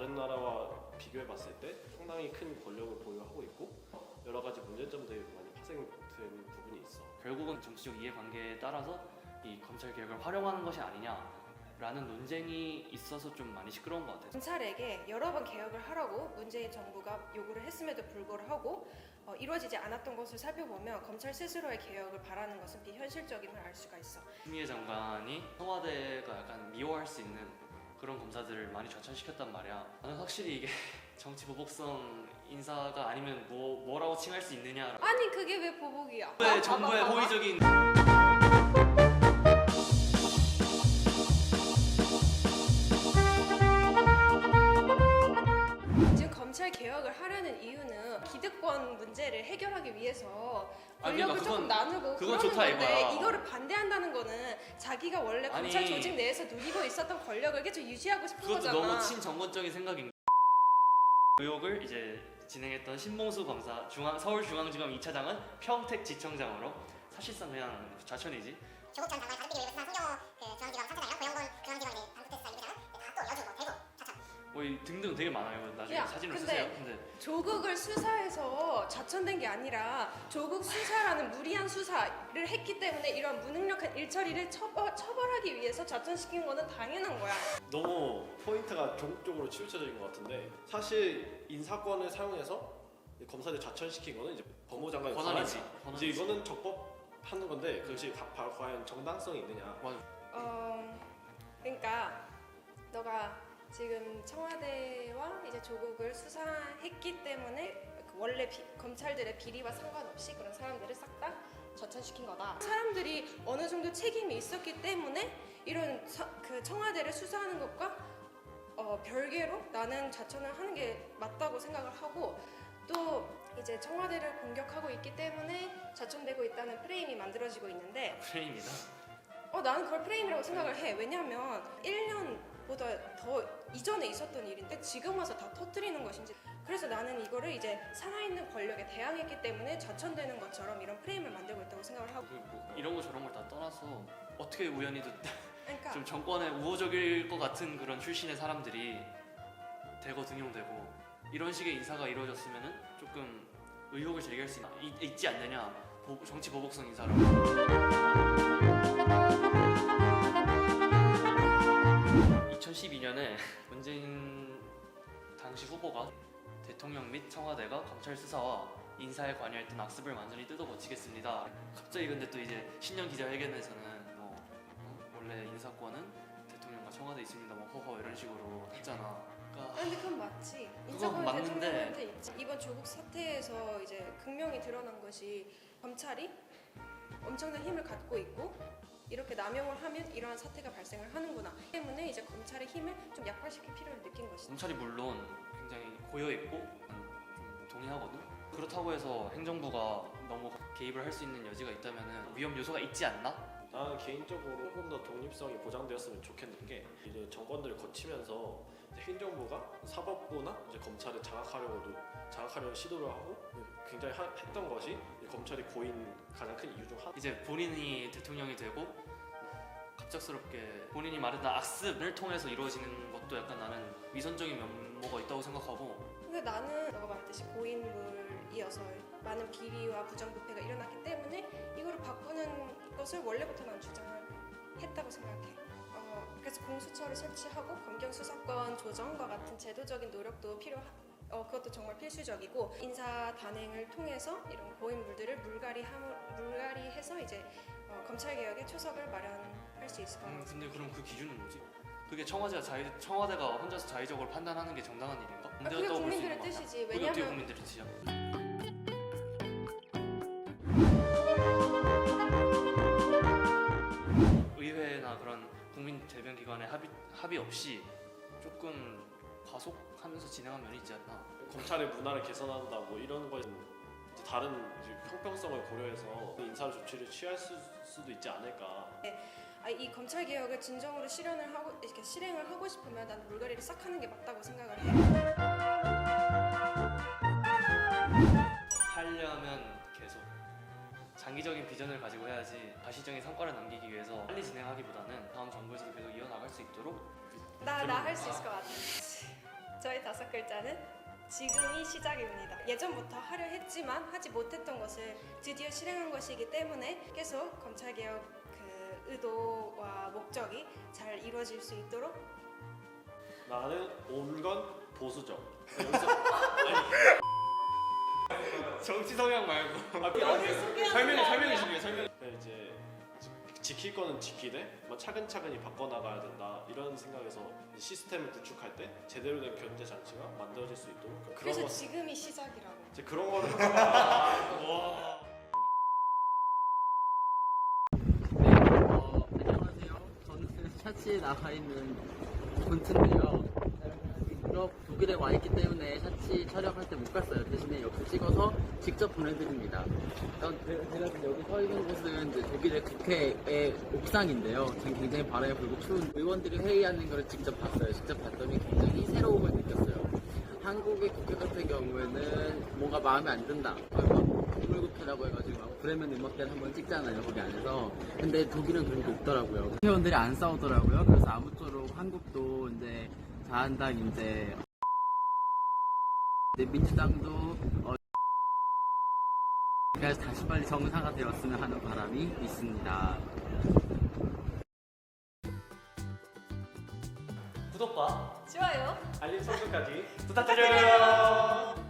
다른 나라와 비교해 봤을 때 상당히 큰 권력을 보유하고 있고 여러 가지 문제점들이 많이 파생되는 부분이 있어. 결국은 정치적 이해관계에 따라서 이 검찰 개혁을 활용하는 것이 아니냐라는 논쟁이 있어서 좀 많이 시끄러운 것 같아요. 검찰에게 여러 번 개혁을 하라고 문재인 정부가 요구를 했음에도 불구하고 이루어지지 않았던 것을 살펴보면 검찰 스스로의 개혁을 바라는 것은 비현실적임을 알 수가 있어. 추미애 장관이 청와대가 약간 미워할 수 있는 그런 검사들을 많이 좌천시켰단 말이야. 나는 확실히 이게 정치 보복성 인사가 아니면 뭐라고 칭할 수 있느냐. 아니 그게 왜 보복이야? 왜 정부의 호의적인 지금 검찰 개혁을 하려는 이유는 기득권 문제를 해결하기 위해서 권력을 그러니까 조금 나누고 그건 그러는 좋다, 건데 이거야. 이거를 반대한다는 거는 자기가 원래 검찰 아니. 조직 내에서 누리고 있었던 권력을 계속 유지하고 싶은 그것도 거잖아. 너무 친정권적인 생각인 거야. 의혹을 이제 진행했던 신봉수 검사 서울중앙지검 2차장은 평택지청장으로 사실상 그냥 좌천이지. 조국 전 장관의 가족들이 일부 수사한 송영호 중앙지검 3차장이랑 고영곤 중앙지검 반부패수사 2부장은 다또 여주 대구 좌천. 뭐 등등 되게 많아요. 나중에 야, 사진을 근데 쓰세요. 근데 조국을 수사해서 좌천된 게 아니라 조국 수사라는 무리한 수사를 했기 때문에 이런 무능력한 일처리를 처벌하기 위해서 좌천시킨 거는 당연한 거야. 너무 포인트가 조국 쪽으로 치우쳐진 것 같은데 사실 인사권을 사용해서 검사들 좌천시킨 거는 이제 법무장관의 권한이지. 권한이야. 이제 이거는 적법하는 건데 그것이 과연 정당성이 있느냐. 그러니까 너가 지금 청와대와 이제 조국을 수사했기 때문에 그 원래 검찰들의 비리와 상관없이 그런 사람들을 싹 다 좌천시킨 거다. 사람들이 어느 정도 책임이 있었기 때문에 이런 그 청와대를 수사하는 것과 별개로 나는 좌천을 하는 게 맞다고 생각을 하고 또 이제 청와대를 공격하고 있기 때문에 좌천되고 있다는 프레임이 만들어지고 있는데 프레임이다. 나는 그걸 프레임이라고 생각을 해. 왜냐면 1년보다 더 이전에 있었던 일인데 지금 와서 다 터뜨리는 것인지. 그래서 나는 이거를 이제 살아있는 권력에 대항했기 때문에 좌천되는 것처럼 이런 프레임을 만들고 있다고 생각을 하고. 뭐 이런 거 저런 걸 다 떠나서 어떻게 우연히도 그러니까 좀 정권에 우호적일 것 같은 그런 출신의 사람들이 대거 등용되고 이런 식의 인사가 이루어졌으면은 조금 의혹을 제기할 수 있지 않느냐. 정치 보복성 인사라고. 2012년에 문재인 당시 후보가 대통령 및 청와대가 검찰 수사와 인사에 관여했던 악습을 완전히 뜯어고치겠습니다. 갑자기 근데 또 이제 신년 기자회견에서는 원래 인사권은 대통령과 청와대에 있습니다. 뭐 허허 이런 식으로 했잖아. 그러니까 근데 그건 맞지. 그건 인사권 맞는데. 대통령한테 있지. 이번 조국 사태에서 이제 극명히 드러난 것이 검찰이 엄청난 힘을 갖고 있고 이렇게 남용을 하면 이러한 사태가 발생을 하는구나. 때문에 이제 검찰의 힘을 좀 약화시킬 필요를 느낀 것이지. 검찰이 물론 굉장히 고여있고 좀 동의하거든. 그렇다고 해서 행정부가 너무 개입을 할 수 있는 여지가 있다면 위험 요소가 있지 않나? 나는 개인적으로 조금 더 독립성이 보장되었으면 좋겠는 게 이제 정권들을 거치면서 이제 행정부가 사법부나 이제 검찰을 자각하려는 시도를 하고 굉장히 했던 것이 검찰이 고인 가장 큰 이유 중 하나. 이제 본인이 대통령이 되고 갑작스럽게 본인이 말했던 악습을 통해서 이루어지는 것도 약간 나는 위선적인 면모가 있다고 생각하고. 근데 나는 너가 말했듯이 고인물이어서 많은 비리와 부정부패가 일어났기 때문에 이거를 바꾸는 것을 원래부터 난 주장을 했다고 생각해. 그래서 공수처를 설치하고 검경 수사권 조정과 같은 제도적인 노력도 그것도 정말 필수적이고 인사 단행을 통해서 이런 고인물들을 물갈이해서 이제 검찰 개혁의 초석을 마련할 수 있을 것 같아. 근데 그럼 그 기준은 뭐지? 그게 청와대가 혼자서 자의적으로 판단하는 게 정당한 일인가? 그게 국민들의 뜻이지. 그게 어떻게 왜냐면 국민들의 뜻이야? 의회나 그런 국민 대변 기관의 합의 없이 조금 과속하면서 진행한 면이 있지 않나? 검찰의 문화를 개선한다 뭐 이런 거에 이제 다른 이제 형평성을 고려해서 인사 조치를 취할 수도 있지 않을까. 이 검찰 개혁을 진정으로 실행을 하고 싶으면 난 물갈이를 싹 하는 게 맞다고 생각을 해. 하려면 계속 장기적인 비전을 가지고 해야지 가시적인 성과를 남기기 위해서 빨리 진행하기보다는 다음 정부에서도 계속 이어나갈 수 있도록 나 할 수 있을 것 같아. 저희 5글자는 지금이 시작입니다. 예전부터 하려 했지만 하지 못했던 것을 드디어 실행한 것이기 때문에 계속 검찰개혁 그 의도와 목적이 잘 이루어질 수 있도록 나는 온건 보수적. 여기서 정치 성향 말고 아니, 설명해 주세요. 설명. 이제 지킬 거는 지키되 뭐 차근차근히 바꿔나가야 된다 이런 생각에서 시스템을 구축할 때 제대로 된 견제 장치가 만들어질 수 있도록 그런 그래서 거 지금이 시작이라고. 이제 그런 거를 와. 안녕하세요. 저는 샤치에 나와 있는 본트인데요. 유럽 독일에 와 있기 때문에 샤치 촬영할 때 못 갔어요. 대신에 여기 찍어서 직접 보내드립니다. 제가 지금 여기 서 있는 곳은 이제 독일의 국회의 옥상인데요. 지금 굉장히 바람이 불고 추운 의원들이 회의하는 걸 직접 봤어요. 직접 봤더니 굉장히 새로움을 느꼈어요. 한국의 국회 같은 경우에는 뭔가 마음에 안 든다. 국물국회라고 해가지고 막 브레멘 음악대를 한번 찍잖아요, 거기 안에서. 근데 독일은 그런 게 없더라고요. 국회의원들이 안 싸우더라고요. 그래서 아무쪼록 한국도 이제 자한당 이제 민주당도 그래서 다시 빨리 정상화 되었으면 하는 바람이 있습니다. 구독과 좋아요. 알림 설정까지 부탁드려요.